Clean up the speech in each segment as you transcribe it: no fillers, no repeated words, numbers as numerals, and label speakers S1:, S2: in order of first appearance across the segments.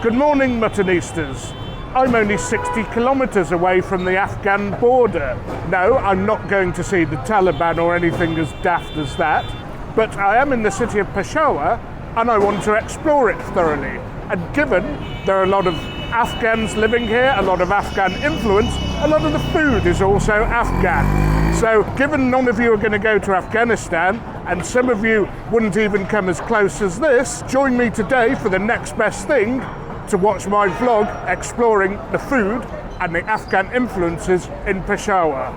S1: Good morning, Muttonistas. I'm only 60 kilometres away from the Afghan border. No, I'm not going to see the Taliban or anything as daft as that, but I am in the city of Peshawar and I want to explore it thoroughly. And given there are a lot of Afghans living here, a lot of Afghan influence, a lot of the food is also Afghan. So given none of you are going to go to Afghanistan and some of you wouldn't even come as close as this, join me today for the next best thing to watch my vlog exploring the food and the Afghan influences in Peshawar.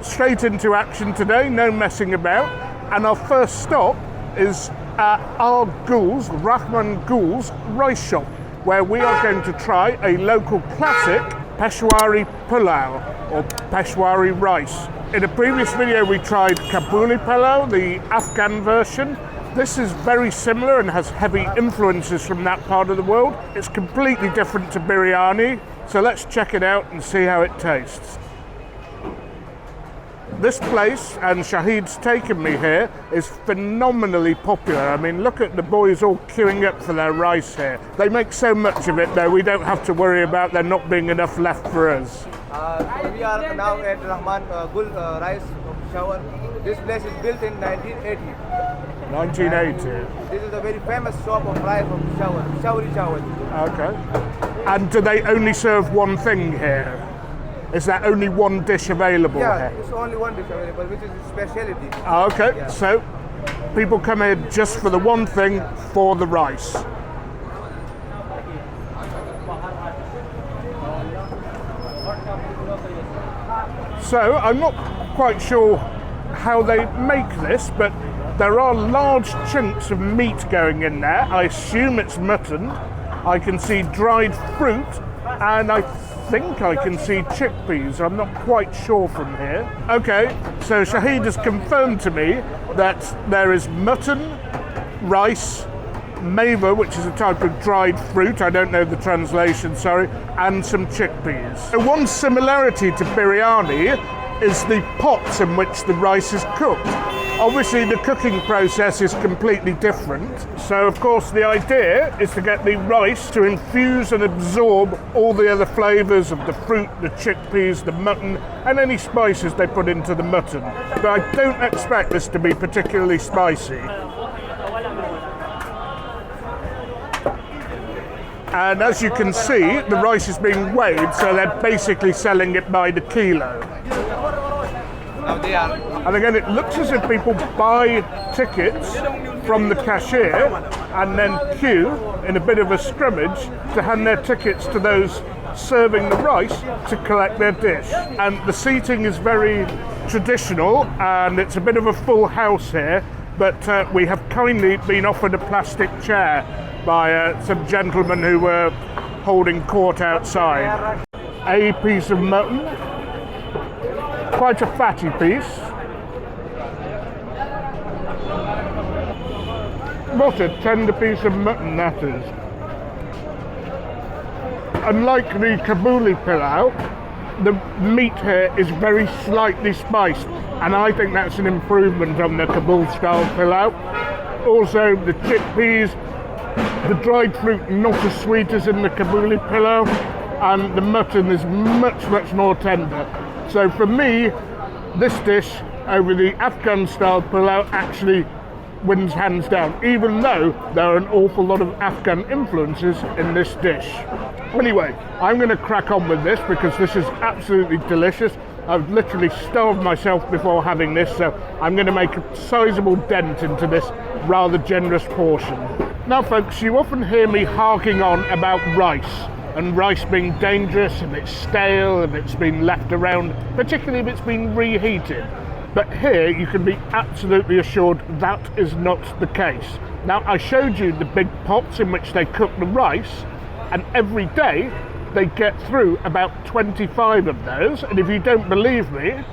S1: Straight into action today, no messing about, and our first stop is at our Ghul's, Rahman Ghul's rice shop, where we are going to try a local classic Peshawari pulao or Peshawari rice. In a previous video we tried Kabuli pulao, the Afghan version. This is very similar and has heavy influences from that part of the world. It's completely different to biryani, so let's check it out and see how it tastes. This place, and Shahid's taken me here, is phenomenally popular. I mean, look at the boys all queuing up for their rice here. They make so much of it though, we don't have to worry about there not being enough left for us.
S2: We are now at Rahman Ghul Rice Peshawar. This place is built in 1980.
S1: 1980.
S2: This is a very famous shop of rice from Peshawar, Peshawari chawal.
S1: Okay. And do they only serve one thing here? Is there only one dish available here?
S2: Yeah, it's only one dish available, which is a specialty.
S1: Okay, yeah. So people come here just for the one thing, for the rice. So I'm not quite sure how they make this, but there are large chunks of meat going in there. I assume it's mutton. I can see dried fruit, and I think I can see chickpeas. I'm not quite sure from here. Okay, so Shahid has confirmed to me that there is mutton, rice, meva, which is a type of dried fruit, I don't know the translation, sorry, and some chickpeas. So one similarity to biryani is the pots in which the rice is cooked. Obviously the cooking process is completely different, so of course the idea is to get the rice to infuse and absorb all the other flavours of the fruit, the chickpeas, the mutton, and any spices they put into the mutton. But I don't expect this to be particularly spicy. And as you can see, the rice is being weighed, so they're basically selling it by the kilo. And again, it looks as if people buy tickets from the cashier and then queue in a bit of a scrimmage to hand their tickets to those serving the rice to collect their dish. And the seating is very traditional and it's a bit of a full house here, but we have kindly been offered a plastic chair by some gentlemen who were holding court outside. A piece of mutton. Quite a fatty piece. What a tender piece of mutton that is. Unlike the Kabuli pilau, the meat here is very slightly spiced, and I think that's an improvement on the Kabul style pilau. Also the chickpeas, the dried fruit not as sweet as in the Kabuli pilau, and the mutton is much more tender. So for me, this dish over the Afghan style pulao actually wins hands down, even though there are an awful lot of Afghan influences in this dish. Anyway, I'm going to crack on with this because this is absolutely delicious. I've literally starved myself before having this, so I'm going to make a sizable dent into this rather generous portion. Now folks, you often hear me harking on about rice, and rice being dangerous if it's stale, if it's been left around, particularly if it's been reheated. But here you can be absolutely assured that is not the case. Now I showed you the big pots in which they cook the rice, and every day they get through about 25 of those, and if you don't believe me,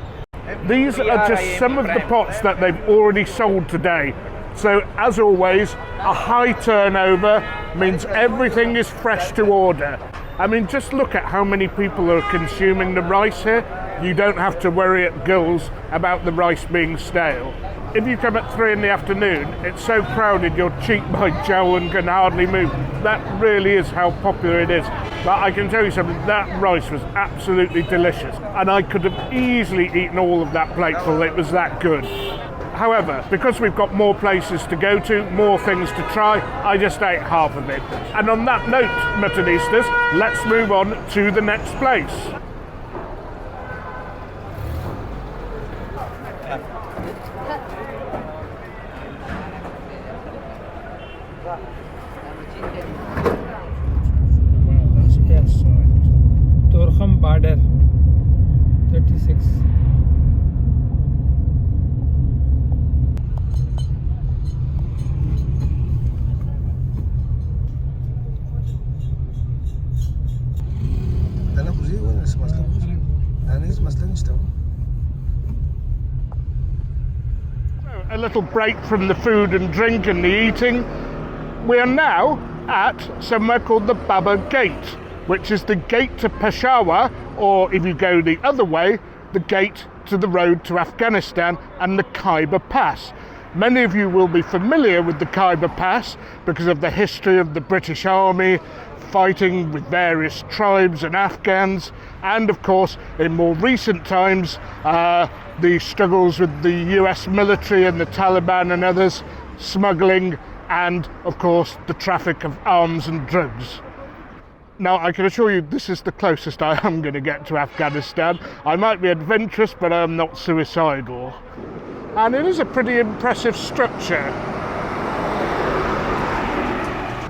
S1: these are just some of the pots that they've already sold today. So as always, a high turnover means everything is fresh to order. I mean, just look at how many people are consuming the rice here. You don't have to worry at Gulls about the rice being stale. If you come at 3 in the afternoon, it's so crowded your cheek might jowl and can hardly move. That really is how popular it is. But I can tell you something, that rice was absolutely delicious. And I could have easily eaten all of that plateful, it was that good. However, because we've got more places to go to, more things to try, I just ate half of it. And on that note, Muttonistas, let's move on to the next place.
S3: Yes, Tourdapekhawar border 36.
S1: A little break from the food and drink and the eating. We are now at somewhere called the BAZAR Gate, which is the gate to Peshawar, or if you go the other way, the gate to the road to Afghanistan and the Khyber Pass. Many of you will be familiar with the Khyber Pass because of the history of the British Army fighting with various tribes and Afghans, and of course in more recent times the struggles with the US military and the Taliban and others, smuggling, and of course the traffic of arms and drugs. Now I can assure you this is the closest I am going to get to Afghanistan. I might be adventurous, but I am not suicidal. And it is a pretty impressive structure.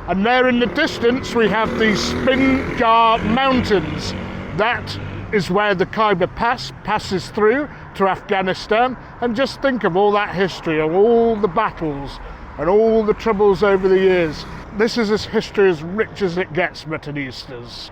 S1: And there in the distance we have the Spingar Mountains. That is where the Khyber Pass passes through to Afghanistan. And just think of all that history, of all the battles and all the troubles over the years. This is as history as rich as it gets, Muttonistas.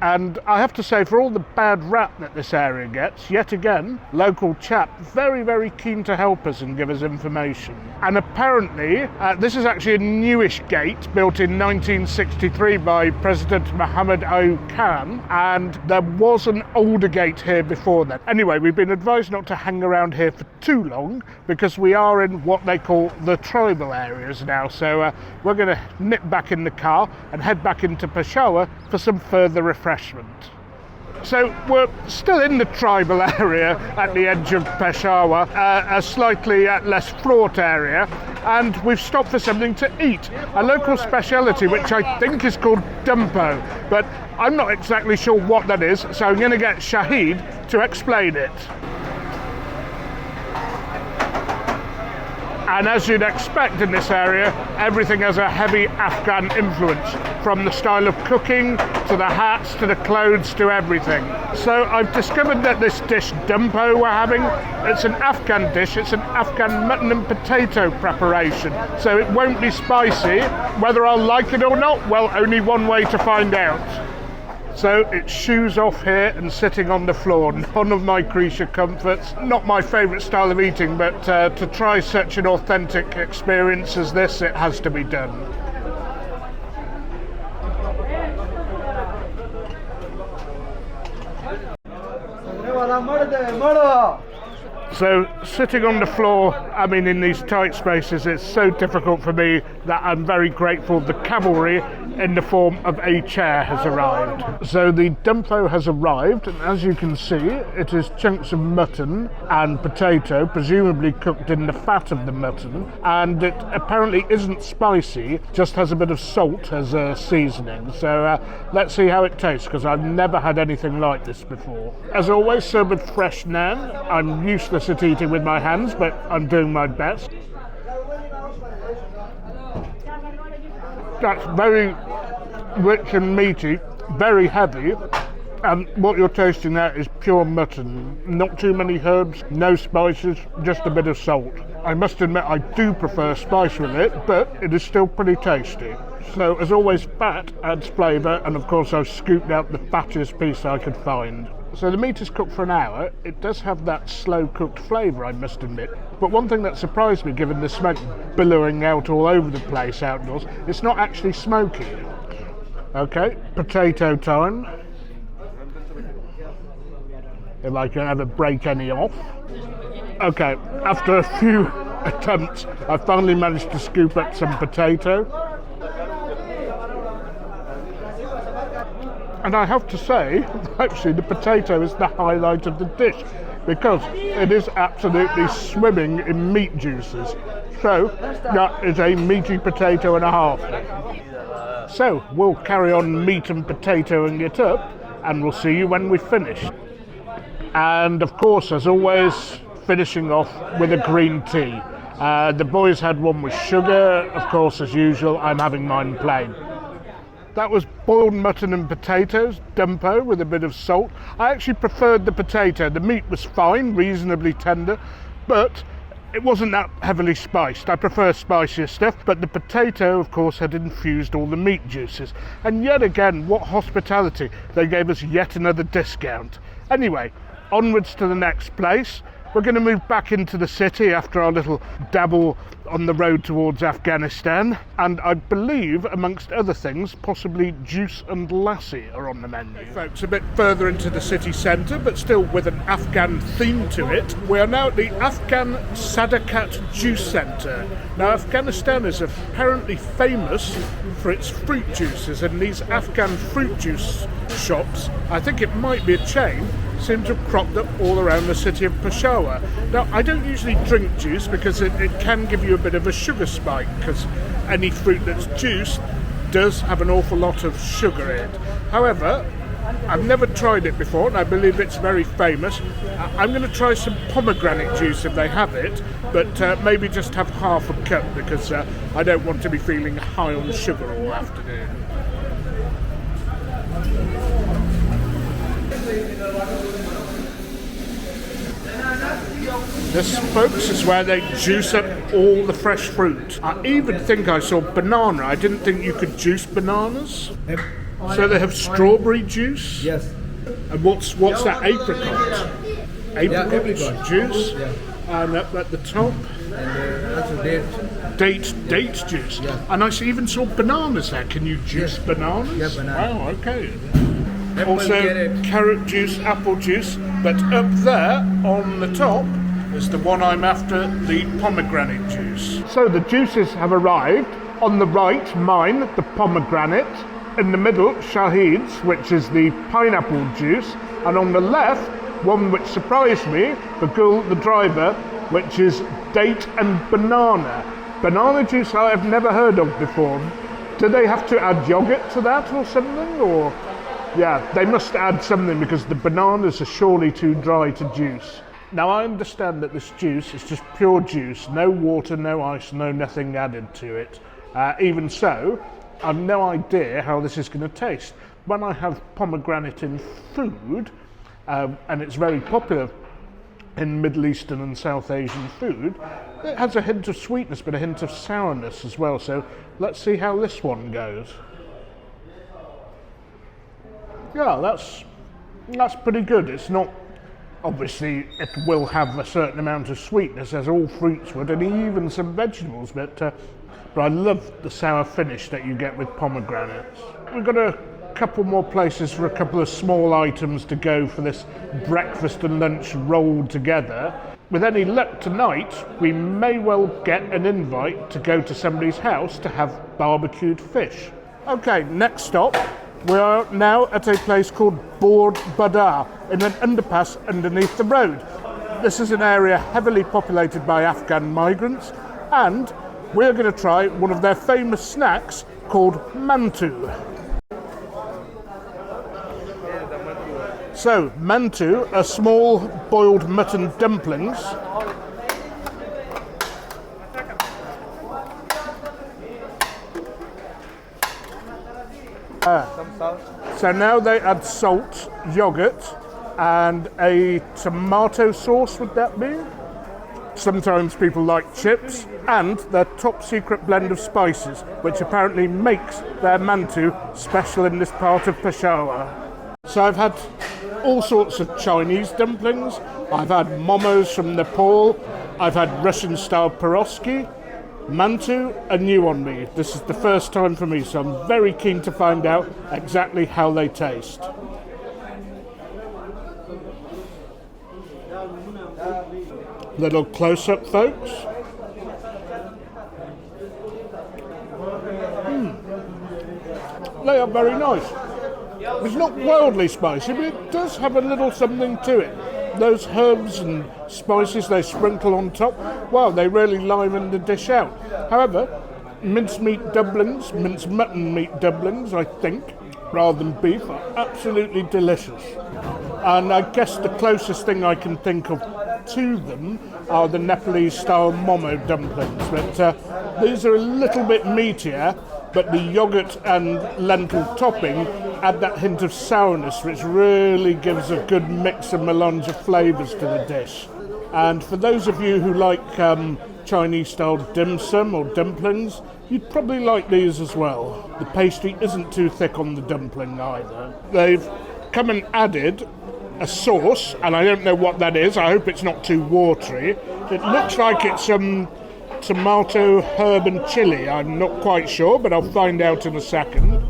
S1: And I have to say, for all the bad rap that this area gets, yet again, local chap, very, very keen to help us and give us information. And apparently, this is actually a newish gate, built in 1963 by President Muhammad Ayub Khan, and there was an older gate here before that. Anyway, we've been advised not to hang around here for too long, because we are in what they call the tribal areas now, so we're going to nip back in the car and head back into Peshawar for some further refreshment. So we're still in the tribal area at the edge of Peshawar, a slightly less fraught area, and we've stopped for something to eat, a local speciality which I think is called dumpo, but I'm not exactly sure what that is, so I'm going to get Shahid to explain it. And as you'd expect in this area, everything has a heavy Afghan influence, from the style of cooking, to the hats, to the clothes, to everything. So I've discovered that this dish, dumpo, we're having, it's an Afghan dish, it's an Afghan mutton and potato preparation. So it won't be spicy. Whether I'll like it or not, well, only one way to find out. So it's shoes off here and sitting on the floor, none of my creature comforts. Not my favourite style of eating, but to try such an authentic experience as this, it has to be done. So sitting on the floor, I mean in these tight spaces, it's so difficult for me that I'm very grateful the cavalry in the form of a chair has arrived. So the dumpo has arrived, and as you can see, it is chunks of mutton and potato, presumably cooked in the fat of the mutton, and it apparently isn't spicy, just has a bit of salt as a seasoning. So let's see how it tastes, because I've never had anything like this before. As always, served with fresh naan. I'm useless at eating with my hands, but I'm doing my best. That's very rich and meaty, very heavy, and what you're tasting there is pure mutton. Not too many herbs, no spices, just a bit of salt. I must admit I do prefer spice with it, but it is still pretty tasty. So as always, fat adds flavour, and of course I've scooped out the fattiest piece I could find. So the meat is cooked for an hour. It does have that slow cooked flavour, I must admit. But one thing that surprised me, given the smoke billowing out all over the place outdoors, it's not actually smoky. Okay, potato time. If I can ever break any off. Okay, after a few attempts, I finally managed to scoop up some potato. And I have to say, actually the potato is the highlight of the dish, because it is absolutely swimming in meat juices. So that is a meaty potato and a half. So we'll carry on meat and potatoing it up, and we'll see you when we finish. And of course, as always, finishing off with a green tea. The boys had one with sugar. Of course, as usual, I'm having mine plain. That was boiled mutton and potatoes, dumpo with a bit of salt. I actually preferred the potato. The meat was fine, reasonably tender, but it wasn't that heavily spiced. I prefer spicier stuff, but the potato, of course, had infused all the meat juices. And yet again, what hospitality. They gave us yet another discount. Anyway, onwards to the next place. We're going to move back into the city after our little dabble on the road towards Afghanistan, and I believe, amongst other things, possibly juice and lassi are on the menu. Hey folks, a bit further into the city centre, but still with an Afghan theme to it. We are now at the Afghan Sadaqat Juice Centre. Now, Afghanistan is apparently famous for its fruit juices, and these Afghan fruit juice shops, I think it might be a chain, seem to have cropped up all around the city of Peshawar. Now, I don't usually drink juice because it can give you a bit of a sugar spike, because any fruit that's juiced does have an awful lot of sugar in it. However, I've never tried it before, and I believe it's very famous. I'm going to try some pomegranate juice if they have it, but maybe just have half a cup, because I don't want to be feeling high on sugar all afternoon. This, folks, is where they juice up all the fresh fruit. I even think I saw banana. I didn't think you could juice bananas. So they have strawberry juice?
S2: Yes.
S1: And what's that, apricot? Apricot juice?
S2: Yeah.
S1: And up at the top?
S2: And also
S1: Date juice.
S2: Yeah.
S1: And I even saw bananas there. Can you juice bananas?
S2: Yeah, banana.
S1: Wow, okay.
S2: Apple,
S1: Also carrot juice, apple juice, but up there on the top is the one I'm after, the pomegranate juice. So the juices have arrived. On the right, mine, the pomegranate. In the middle, Shahid's, which is the pineapple juice. And on the left, one which surprised me, the driver, which is date and banana. Banana juice I have never heard of before. Do they have to add yogurt to that or something? Or yeah, they must add something, because the bananas are surely too dry to juice. Now, I understand that this juice is just pure juice, no water, no ice, no nothing added to it. Even so, I've no idea how this is going to taste. When I have pomegranate in food, and it's very popular in Middle Eastern and South Asian food, it has a hint of sweetness but a hint of sourness as well. So let's see how this one goes. Yeah, that's pretty good. It's not, obviously it will have a certain amount of sweetness, as all fruits would, and even some vegetables, but I love the sour finish that you get with pomegranates. We've got a couple more places for a couple of small items to go for this breakfast and lunch rolled together. with any luck tonight, we may well get an invite to go to somebody's house to have barbecued fish. Okay, next stop, we are now at a place called BAZAR in an underpass underneath the road. This is an area heavily populated by Afghan migrants, and we're going to try one of their famous snacks called mantu. So, mantu are small boiled mutton dumplings.
S2: Some salt.
S1: So now they add salt, yogurt, and a tomato sauce, would that be? Sometimes people like chips, and their top secret blend of spices, which apparently makes their mantu special in this part of Peshawar. So I've had all sorts of Chinese dumplings, I've had momos from Nepal, I've had Russian-style pierogi. Mantu are new on me. This is the first time for me, so I'm very keen to find out exactly how they taste. Little close-up, folks. They are very nice. It's not wildly spicy, but it does have a little something to it. Those herbs and spices they sprinkle on top, wow, they really liven the dish out. However, minced mutton meat dumplings, I think, rather than beef, are absolutely delicious. And I guess the closest thing I can think of to them are the Nepalese-style momo dumplings. But these are a little bit meatier, but the yogurt and lentil topping add that hint of sourness, which really gives a good mix and melange of flavours to the dish. And for those of you who like Chinese-style dim sum or dumplings, you'd probably like these as well. The pastry isn't too thick on the dumpling either. They've come and added a sauce, and I don't know what that is. I hope it's not too watery. It looks like it's tomato, herb and chilli. I'm not quite sure, but I'll find out in a second.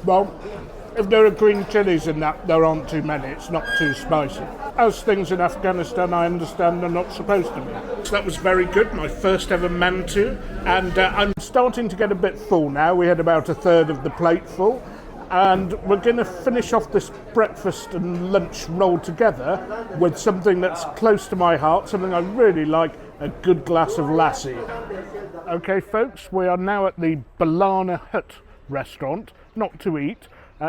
S1: Well, if there are green chilies in that, there aren't too many. It's not too spicy. As things in Afghanistan, I understand, are not supposed to be. So that was very good, my first ever mantu. And I'm starting to get a bit full now. We had about a third of the plate full. And we're going to finish off this breakfast and lunch rolled together with something that's close to my heart, something I really like, a good glass of lassi. Okay, folks, we are now at the Balana Hut Restaurant, not to eat,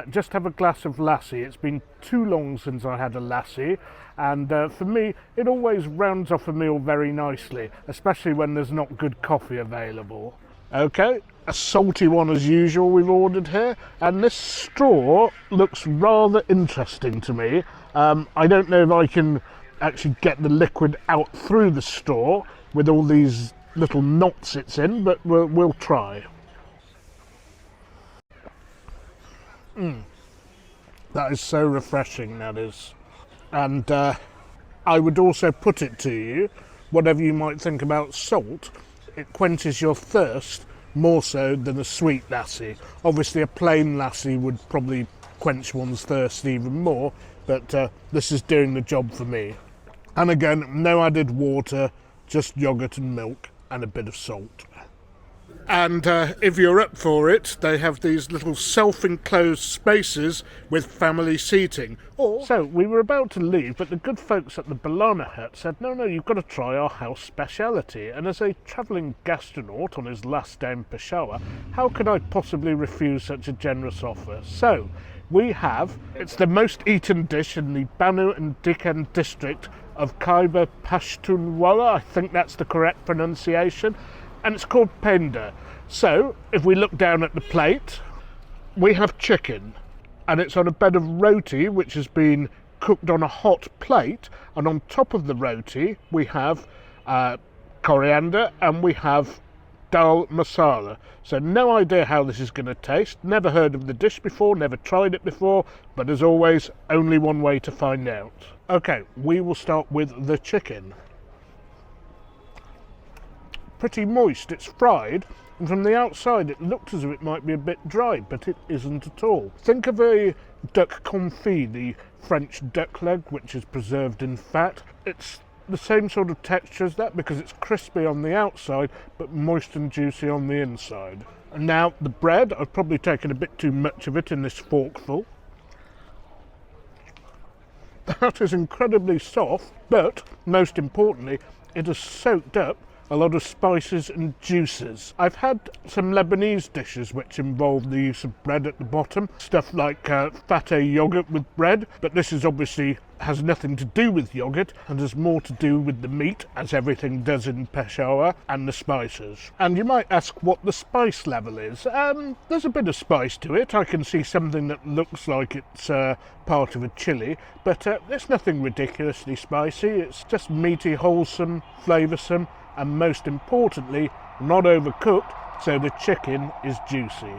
S1: just have a glass of lassi. It's been too long since I had a lassi, and for me, it always rounds off a meal very nicely, especially when there's not good coffee available. Okay, a salty one as usual we've ordered here, and this straw looks rather interesting to me. I don't know if I can actually get the liquid out through the straw with all these little knots it's in, but we'll try. That is so refreshing, that is. And I would also put it to you, whatever you might think about salt, it quenches your thirst more so than a sweet lassi. Obviously a plain lassi would probably quench one's thirst even more, but this is doing the job for me. And again, no added water, just yogurt and milk and a bit of salt. And if you're up for it, they have these little self-enclosed spaces with family seating. So we were about to leave, but the good folks at the Balana Hut said, no, you've got to try our house speciality. And as a travelling gastronaut on his last day in Peshawar, how could I possibly refuse such a generous offer? So we have, it's the most eaten dish in the Banu and Deccan district of Khyber Pakhtunkhwa, I think that's the correct pronunciation. And it's called PAINDA. So, if we look down at the plate, we have chicken, and it's on a bed of roti, which has been cooked on a hot plate, and on top of the roti, we have coriander, and we have dal masala. So, no idea how this is going to taste, never heard of the dish before, never tried it before, but as always, only one way to find out. Okay, we will start with the chicken. Pretty moist, it's fried, and from the outside it looked as if it might be a bit dry, but it isn't at all. Think of a duck confit, the French duck leg, which is preserved in fat. It's the same sort of texture as that because it's crispy on the outside but moist and juicy on the inside. And now the bread, I've probably taken a bit too much of it in this forkful. That is incredibly soft, but most importantly, it has soaked up a lot of spices and juices. I've had some Lebanese dishes which involve the use of bread at the bottom, stuff like pate yogurt with bread, but this is obviously has nothing to do with yogurt and has more to do with the meat, as everything does in Peshawar, and the spices. And you might ask what the spice level is. There's a bit of spice to it. I can see something that looks like it's part of a chilli, but it's nothing ridiculously spicy. It's just meaty, wholesome, flavoursome, and most importantly, not overcooked, so the chicken is juicy.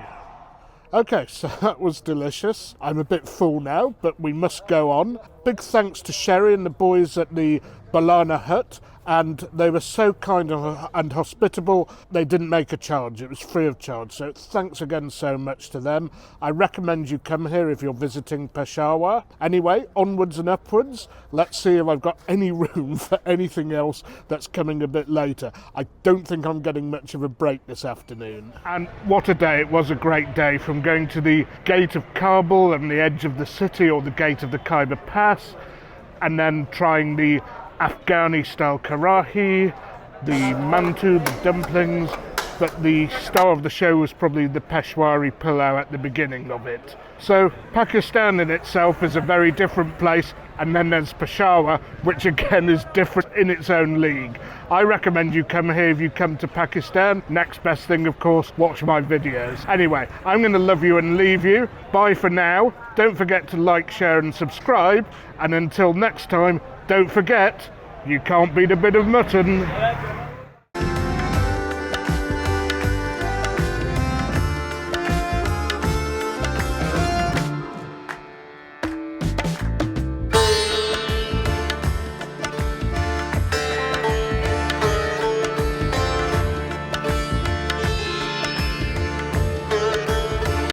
S1: Okay, so that was delicious. I'm a bit full now, but we must go on. Big thanks to Sherry and the boys at the Balana Hut, and they were so kind and hospitable. They didn't make a charge. It was free of charge, so thanks again so much to them. I recommend you come here if you're visiting Peshawar. Anyway, onwards and upwards. Let's see if I've got any room for anything else that's coming a bit later. I don't think I'm getting much of a break this afternoon. And what a day. It was a great day, from going to the gate of Kabul and the edge of the city, or the gate of the Khyber Pass, and then trying the Afghani style karahi, the mantu, the dumplings, but the star of the show was probably the Peshawari pulao at the beginning of it. So Pakistan in itself is a very different place, and then there's Peshawar, which again is different in its own league. I recommend you come here if you come to Pakistan. Next best thing, of course, watch my videos. Anyway, I'm going to love you and leave you. Bye for now. Don't forget to like, share and subscribe. And until next time, don't forget, you can't beat a bit of mutton.